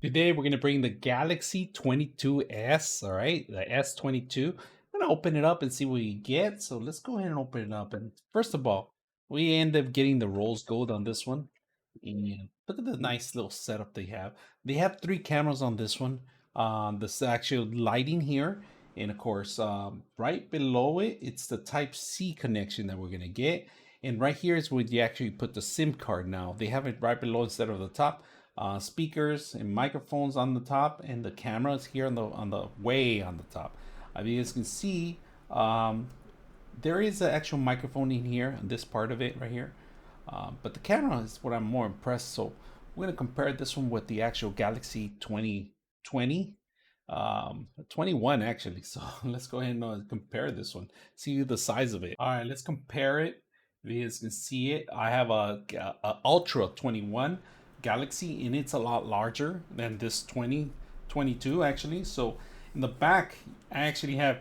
Today we're gonna bring the Galaxy 22s, all right, the S22. I'm gonna open it up and see what you get. So let's go ahead and open it up. And first of all, we end up getting the rose gold on this one. And look at the nice little setup they have. They have three cameras on this one. This actual lighting here, and of course, right below it, it's the Type C connection that we're gonna get. And right here is where you actually put the SIM card. Now they have it right below instead of the top. Speakers and microphones on the top, and the cameras here on the way on the top. You guys can see, there is an actual microphone in here on this part of it right here. But the camera is what I'm more impressed. So we're gonna compare this one with the actual Galaxy 2020, 21 actually. So let's go ahead and compare this one. See the size of it. All right, let's compare it. You guys can see it. I have a Ultra 21 Galaxy, and it's a lot larger than this 2022 actually. So in the back, I actually have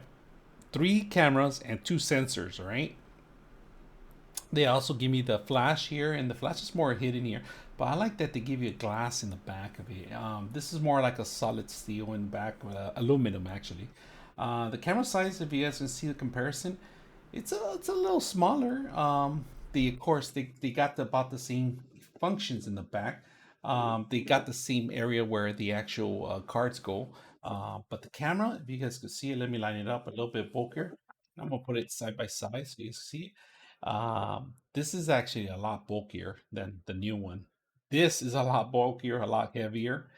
three cameras and two sensors. All right. They also give me the flash here, and the flash is more hidden here. But I like that they give you a glass in the back of it. This is more like a solid steel in back with aluminum actually. The camera size, if you guys can see the comparison, it's a little smaller. Of course they got about the same functions in the back. They got the same area where the actual cards go. But the camera, if you guys can see it, let me line it up a little bit bulkier. I'm gonna put it side by side so you can see. This is actually a lot bulkier than the new one. This is a lot bulkier, a lot heavier.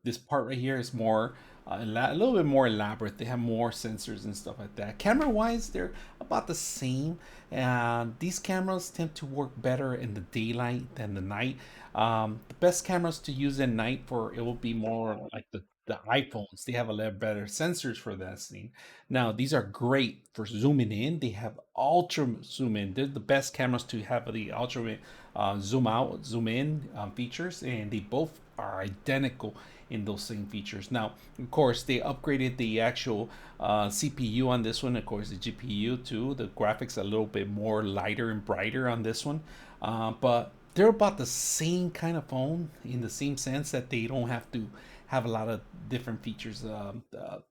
This part right here is more a little bit more elaborate. They have more sensors and stuff like that. Camera wise, they're about the same. And these cameras tend to work better in the daylight than the night. The best cameras to use at night for it will be more like the iPhones. They have a lot better sensors for that scene. Now these are great for zooming in. They have ultra zoom in. They're the best cameras to have the ultra zoom out, zoom in features, and they both are identical in those same features. Now, of course, they upgraded the actual CPU on this one. Of course, the GPU too. The graphics a little bit more lighter and brighter on this one, but they're about the same kind of phone in the same sense that they don't have to have a lot of different features.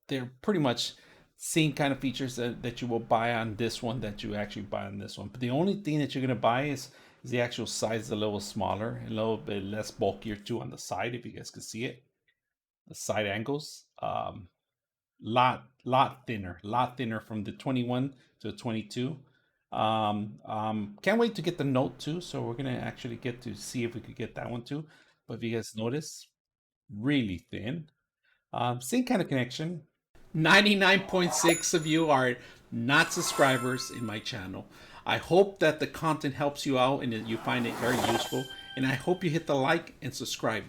They're pretty much same kind of features that you will buy on this one that you actually buy on this one. But the only thing that you're gonna buy is the actual size a little smaller, a little bit less bulkier too on the side. If you guys can see it, the side angles, lot thinner from the 21 to the 22. Can't wait to get the Note 2, so we're gonna actually get to see if we could get that one too. But if you guys notice, really thin. Same kind of connection. 99.6 of you are not subscribers in my channel. I hope that the content helps you out and that you find it very useful. And I hope you hit the like and subscribe.